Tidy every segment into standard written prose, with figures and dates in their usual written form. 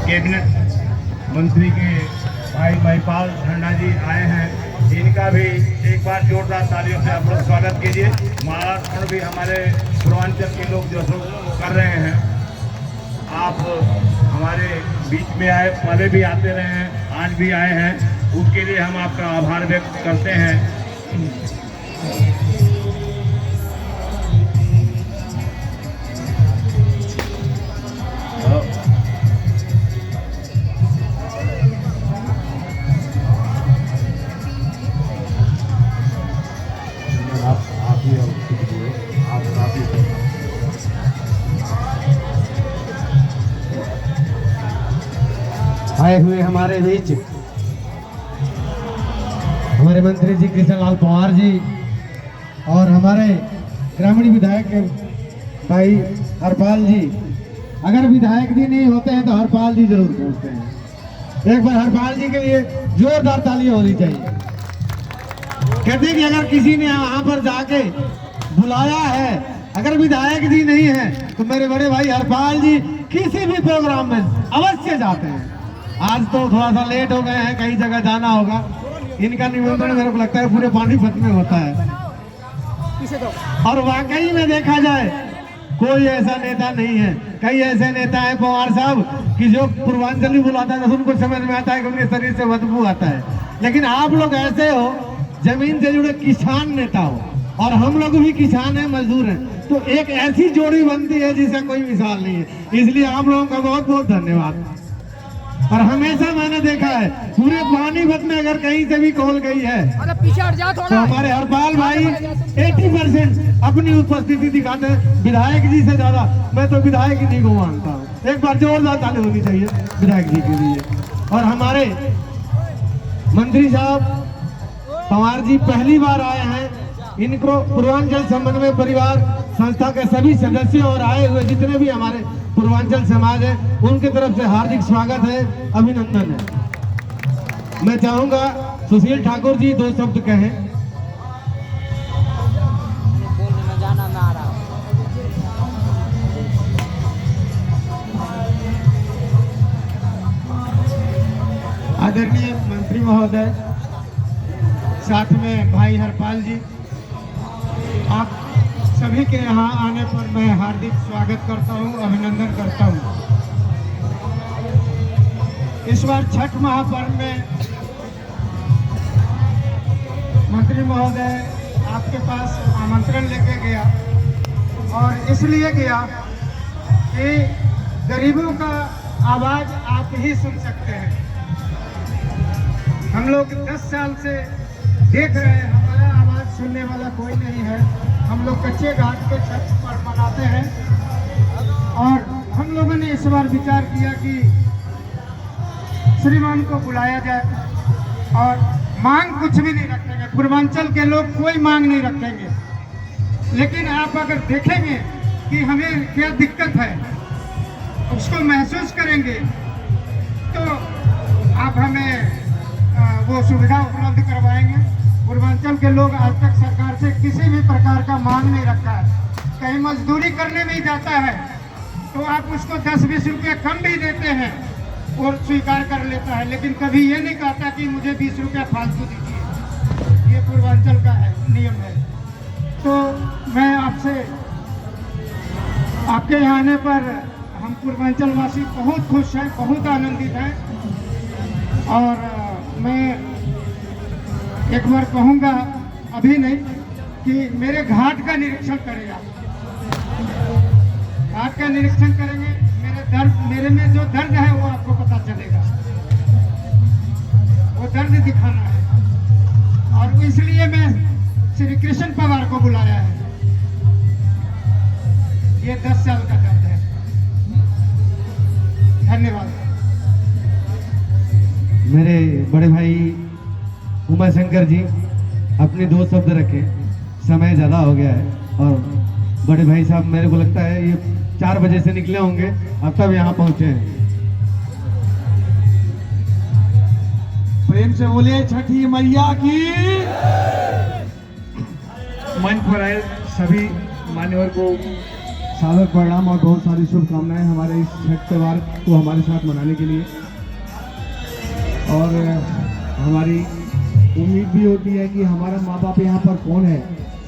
Cabinet मंत्री के भाई महिपाल ढंडा जी आए हैं, इनका भी एक बार जोरदार तालियों से आप लोग स्वागत कीजिए। मालार्पण भी हमारे पूर्वांचल के लोग जो कर रहे हैं। आप हमारे बीच में आए, पहले भी आते रहे हैं, आज भी आए हैं, उसके लिए हम आपका आभार व्यक्त करते हैं। आए हुए हमारे बीच हमारे मंत्री जी कृष्णलाल पंवार जी और हमारे ग्रामीण विधायक भाई हरपाल जी। अगर विधायक जी नहीं होते हैं तो हरपाल जी जरूर पहुंचते हैं। एक बार हरपाल जी के लिए जोरदार तालियां होनी चाहिए। कहते हैं कि अगर किसी ने वहां पर जाके बुलाया है, अगर विधायक जी नहीं है तो मेरे बड़े भाई हरपाल जी किसी भी प्रोग्राम में अवश्य जाते हैं। आज तो थोड़ा सा लेट हो गए हैं, कई जगह जाना होगा। इनका निमंत्रण मेरे को लगता है पूरे पानीपत में होता है। और वाकई में देखा जाए कोई ऐसा नेता नहीं है। कई ऐसे नेता हैं पंवार साहब कि जो पूर्वांचली बुलाता है तो उनको समझ में आता है कि उनके शरीर से बदबू आता है। लेकिन आप लोग ऐसे हो, जमीन से जुड़े किसान नेता हो, और हम लोग भी किसान हैं, मजदूर हैं, तो एक ऐसी जोड़ी बनती है जिसका कोई मिसाल नहीं है। इसलिए आप लोगों का बहुत बहुत धन्यवाद। और हमेशा मैंने देखा है पूरे पानीपत में अगर कहीं से भी कॉल गई है तो हमारे हरपाल भाई 80% अपनी उपस्थिति दिखाते हैं। विधायक जी से ज्यादा मैं तो विधायक जी को मानता हूँ। एक बार जोरदार ताली होनी चाहिए विधायक जी के लिए। और हमारे मंत्री साहब पंवार जी पहली बार आए हैं। इनको पूर्वांचल समन्वय परिवार संस्था के सभी सदस्यों और आए हुए जितने भी हमारे पूर्वांचल समाज है उनकी तरफ से हार्दिक स्वागत है, अभिनंदन है। मैं चाहूंगा सुशील ठाकुर जी 2 शब्द कहें। आदरणीय मंत्री महोदय, साथ में भाई हरपाल जी, आप सभी के यहाँ आने पर मैं हार्दिक स्वागत करता हूँ, अभिनंदन करता हूँ। इस बार छठ महापर्व में मंत्री महोदय आपके पास आमंत्रण लेके गया, और इसलिए गया कि गरीबों का आवाज आप ही सुन सकते हैं। हम लोग 10 साल से देख रहे हैं, हमारा आवाज सुनने वाला कोई नहीं है। हम लोग कच्चे घाट के छठ पर मनाते हैं, और हम लोगों ने इस बार विचार किया कि श्रीमान को बुलाया जाए, और मांग कुछ भी नहीं रखेंगे। पूर्वांचल के लोग कोई मांग नहीं रखेंगे, लेकिन आप अगर देखेंगे कि हमें क्या दिक्कत है, उसको महसूस करेंगे, तो आप हमें वो सुविधा उपलब्ध करवाएंगे। पूर्वांचल के लोग आज तक सरकार से किसी भी प्रकार का मांग नहीं रखा है। कहीं मजदूरी करने नहीं जाता है तो आप उसको 10-20 रुपये कम भी देते हैं और स्वीकार कर लेता है, लेकिन कभी ये नहीं कहता कि मुझे 20 रुपया फालतू दीजिए। ये पूर्वांचल का नियम है। तो मैं आपसे, आपके यहाँ आने पर हम पूर्वांचल वासी बहुत खुश हैं, बहुत आनंदित हैं। और मैं एक बार कहूँगा, अभी नहीं, कि मेरे घाट का निरीक्षण करें। आप घाट का निरीक्षण करेंगे, मेरे में जो दर्द है वो आपको पता चलेगा। वो दर्द दिखाना है, और इसलिए मैं श्री कृष्ण पवार को बुलाया है। ये 10 साल का दर्द है। धन्यवाद। मेरे बड़े भाई उमा शंकर जी अपने 2 शब्द रखे, समय ज़्यादा हो गया है। और बड़े भाई साहब मेरे को लगता है ये 4 बजे से निकले होंगे, अब तब यहाँ पहुँचे हैं। प्रेम से बोलिए छठी मैया की। मंच पर आए सभी मान्यवर को सादर परिणाम और बहुत सारी शुभकामनाएं हमारे इस छठ त्यौहार को हमारे साथ मनाने के लिए। और हमारी उम्मीद भी होती है कि हमारा माँ बाप यहाँ पर कौन है,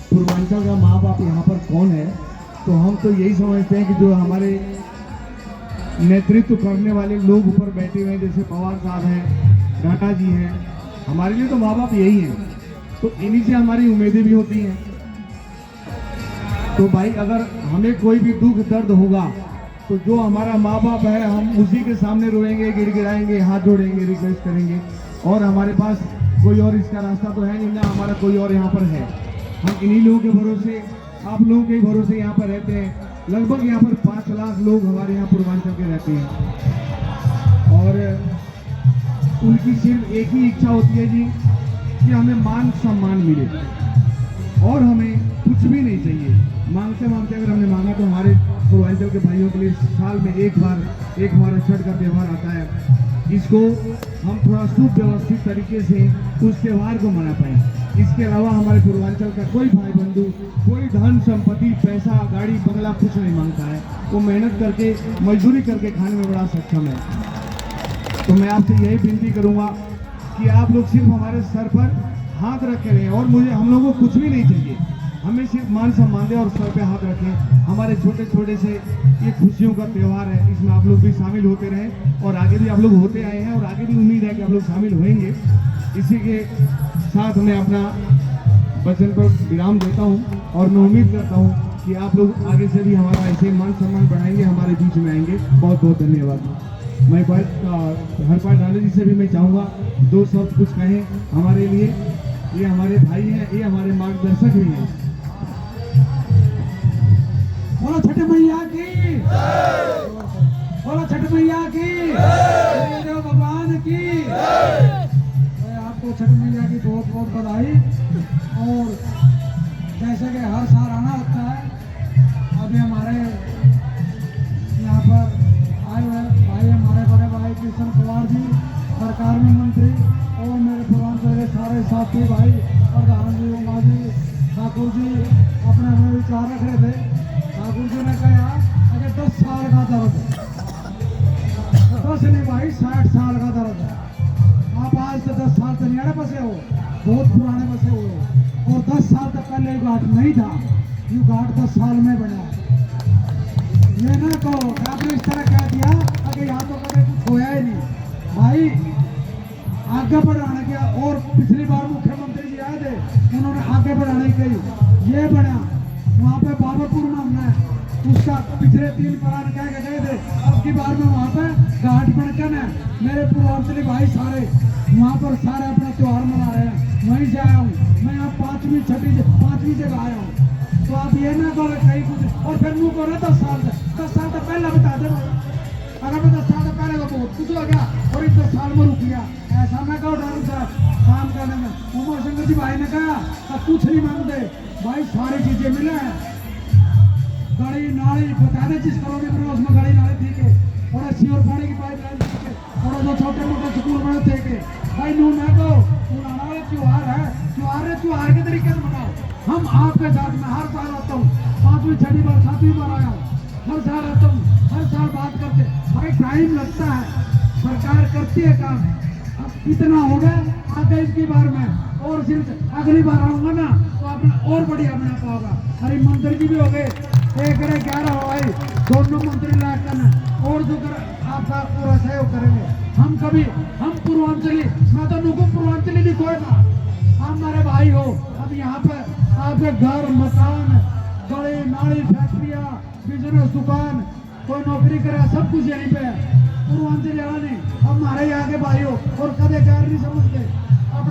पूर्वांचल का माँ बाप यहाँ पर कौन है। तो हम तो यही समझते हैं कि जो हमारे नेतृत्व करने वाले लोग ऊपर बैठे हुए हैं, जैसे पवार साहब हैं, डाटा जी हैं, हमारे लिए तो माँ बाप यही हैं। तो इन्हीं से हमारी उम्मीदें भी होती हैं। तो भाई अगर हमें कोई भी दुख दर्द होगा तो जो हमारा माँ बाप है हम उसी के सामने रोएंगे, गिड़गिड़ाएंगे, हाथ जोड़ेंगे, रिक्वेस्ट करेंगे। और हमारे पास कोई और इसका रास्ता तो है नहीं ना, हमारा कोई और यहाँ पर है। हम इन्हीं लोगों के भरोसे, आप लोगों के भरोसे यहाँ पर रहते हैं। लगभग यहाँ पर 5 लाख लोग हमारे यहाँ पूर्वांचल के रहते हैं। और उनकी सिर्फ एक ही इच्छा होती है जी कि हमें मान सम्मान मिले और हमें कुछ भी नहीं चाहिए। मांगते मांगते अगर हमने मांगा तो हमारे पूर्वांचल के भाइयों के लिए साल में एक बार हमारा छठ का त्यौहार आता है। इसको हम थोड़ा सुव्यवस्थित तरीके से उस त्यौहार को मना पाए। इसके अलावा हमारे पूर्वांचल का कोई भाई बंधु कोई धन संपत्ति पैसा गाड़ी बंगला कुछ नहीं मांगता है। वो मेहनत करके मजदूरी करके खाने में बड़ा सक्षम है। तो मैं आपसे यही विनती करूँगा कि आप लोग सिर्फ हमारे सर पर हाथ रखे रहें और हम लोगों को कुछ भी नहीं चाहिए। हमें सिर्फ मान सम्मान दें और सर पे हाथ रखें। हमारे छोटे छोटे से ये खुशियों का त्यौहार है, इसमें आप लोग भी शामिल होते रहें और आगे भी आप लोग होते आए हैं और आगे भी उम्मीद है कि आप लोग शामिल होंगे। इसी के साथ मैं अपना वचन पर विराम देता हूँ और मैं उम्मीद करता हूँ कि आप लोग आगे से भी हमारा ऐसे मान सम्मान बढ़ाएंगे, हमारे बीच में आएंगे। बहुत बहुत धन्यवाद। मैं हरपाल डाले जी से भी मैं चाहूँगा 2 शब्द कुछ कहें हमारे लिए। ये हमारे भाई हैं, ये हमारे मार्गदर्शक भी हैं। बोलो छठ मैया की, बोलो छठ मैया की, देव भगवान की। मैं आपको छठ मैया की बहुत बहुत बधाई। और जैसे कि हर साल आना होता है, अभी हमारे यहाँ पर आए हुए भाई, हमारे बड़े भाई कृष्ण कुमार जी सरकार में मंत्री और मेरे पूर्वांचल के सारे साथी भाई प्रधान जी, उमा जी, ठाकुर जी अपने अपने विचार रख रहे थे। ठाकुर जी ने कहा अगर 10 साल का दर्द है, 10 नहीं भाई 60 साल का दर्द है। आप आज से 10 साल से नहीं बसे हो, बहुत पुराने बसे हुए हो। और 10 साल तक पहले ये घाट नहीं था, ये घाट 10 साल में बना। ये ना कहो आपने इस तरह कह दिया अगर यहाँ तो कभी कुछ होया ही नहीं भाई। आगे बढ़ाने के और पिछली बार मुख्यमंत्री जी आए थे, उन्होंने आगे बढ़ाने के ये बना। वहाँ पे बाबरपुर में हमने उसका पिछले 3 प्राण कह के गए थे। अब की बार में वहाँ पे घाट बनकर है। मेरे पूर्वांचली भाई सारे वहाँ पर सारे अपना त्यौहार मना रहे हैं। वहीं से आया हूँ मैं, यहाँ 5वीं 6वीं जगह आया हूँ। तो आप ये ना करो कहीं कुछ और फिर मुँह करो 10 साल से पहले बता दे। अगर मैं 10 साल से पहले तो बहुत कुछ हो गया और इस 10 साल में रुक गया, ऐसा मैं कहो डालू सर काम करने में। उमर शंकर जी भाई ने कहा अब कुछ नहीं मांगते भाई, सारी चीजें मिले हैं। गली नाली बता दे जिस कॉलोनी में उसमें गली नाली ठीक है और अच्छी और पानी की पाइपलाइन ठीक है और जो छोटे मोटे स्कूल बने थे के भाई नू ना को पुराना वाला त्योहार है, त्योहार के तरीके से मनाओ। हम आपके साथ में हर साल आता हूँ, 5वीं 6वीं बार 7वीं बार आया हूँ, हर साल आता हूँ, हर साल बात करते भाई। टाइम लगता है, सरकार करती है काम। अब कितना हो गया आगे इसकी बार में और सिर्फ अगली बार आऊंगा ना तो अपना और बढ़िया बना पाओगा। हरी मंत्री जी भी हो गए 1-11 हो भाई, दोनों मंत्री लायक करना और जो कर आपका पूरा सहयोग करेंगे। हम पूर्वांचली, मैं तो नुको पूर्वांचली लिखोगा, आप हमारे भाई हो। अब यहाँ पे आपके घर मकान गली नाली फैक्ट्रिया बिजनेस दुकान कोई नौकरी करे सब कुछ यहीं पे है। पूर्वांचल यहाँ नहीं, अब हमारे यहाँ के भाई हो और कदे कार नहीं समझते।